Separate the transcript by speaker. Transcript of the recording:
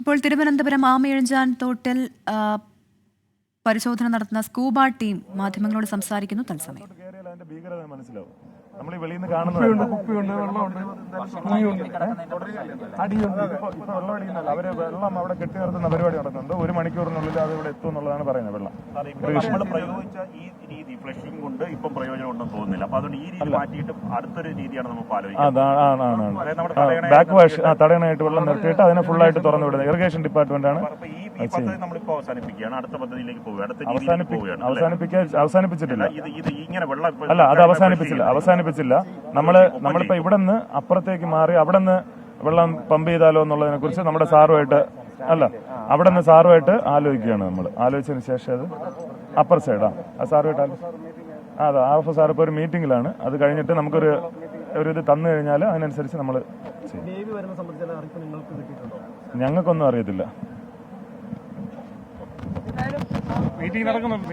Speaker 1: ഇപ്പോൾ തിരുവനന്തപുരം ആമയിഴഞ്ചാൻ തോട്ടിൽ പരിശോധന നടത്തുന്ന സ്കൂബ ടീം മാധ്യമങ്ങളോട് സംസാരിക്കുന്നു. തത്സമയം
Speaker 2: നമ്മൾ ഈ വെളിയിൽ നിന്ന് കാണുന്നുണ്ട്, കുപ്പിയുണ്ട്, വെള്ളമുണ്ട്, അടിയുണ്ട്. അവര് വെള്ളം അവിടെ കെട്ടി നിർത്തുന്ന പരിപാടി നടക്കുന്നുണ്ട്. 1 മണിക്കൂറിനുള്ളിൽ അത് ഇവിടെ എത്തും എന്നുള്ളതാണ് പറയുന്നത്. വെള്ളം
Speaker 3: നമ്മൾ പ്രയോഗിച്ച ഈ രീതി ഫ്ലഷിംഗ് കൊണ്ട് ഇപ്പം പ്രയോജനം ഉണ്ടെന്ന് തോന്നുന്നില്ല. അപ്പൊ അതുകൊണ്ട് ഈ രീതി മാറ്റിയിട്ട് അടുത്തൊരു രീതിയാണ് നമുക്ക് ആലോചിക്കുന്നത്.
Speaker 2: ബാക്ക് വാഷ് തടയാനായിട്ട് വെള്ളം നിർത്തിയിട്ട് അതിനെ ഫുള്ളായിട്ട് തുറന്നു വിടുന്നത് ഇറിഗേഷൻ ഡിപ്പാർട്ട്മെന്റ് ആണ്.
Speaker 3: ഈ പദ്ധതി നമ്മളിപ്പോ അവസാനിപ്പിക്കുകയാണ്, അടുത്ത പദ്ധതിയിലേക്ക് പോവുകയാണ്.
Speaker 2: അവസാനിപ്പിച്ചിട്ടില്ല.
Speaker 3: ഇത് ഇങ്ങനെ വെള്ളം
Speaker 2: അല്ല, അത് അവസാനിപ്പിച്ചില്ല. നമ്മളിപ്പോ ഇവിടെ നിന്ന് അപ്പുറത്തേക്ക് മാറി അവിടെ നിന്ന് വെള്ളം പമ്പ് ചെയ്താലോ എന്നുള്ളതിനെ കുറിച്ച് നമ്മുടെ സാറുമായിട്ട് അവിടെ നിന്ന് സാറുമായിട്ട് ആലോചിക്കുകയാണ്. നമ്മൾ ആലോചിച്ചതിന് ശേഷം അത് അപ്പർ സൈഡാ ആ സാറുമായിട്ട് അതെ ആർഫ് സാർ ഇപ്പോൾ ഒരു മീറ്റിംഗിലാണ്. അത് കഴിഞ്ഞിട്ട് നമുക്കൊരു ഇത് തന്നു കഴിഞ്ഞാൽ അതിനനുസരിച്ച് നമ്മൾ ഞങ്ങൾക്കൊന്നും അറിയത്തില്ല. മീറ്റിംഗ് നടക്കുന്നുണ്ട്.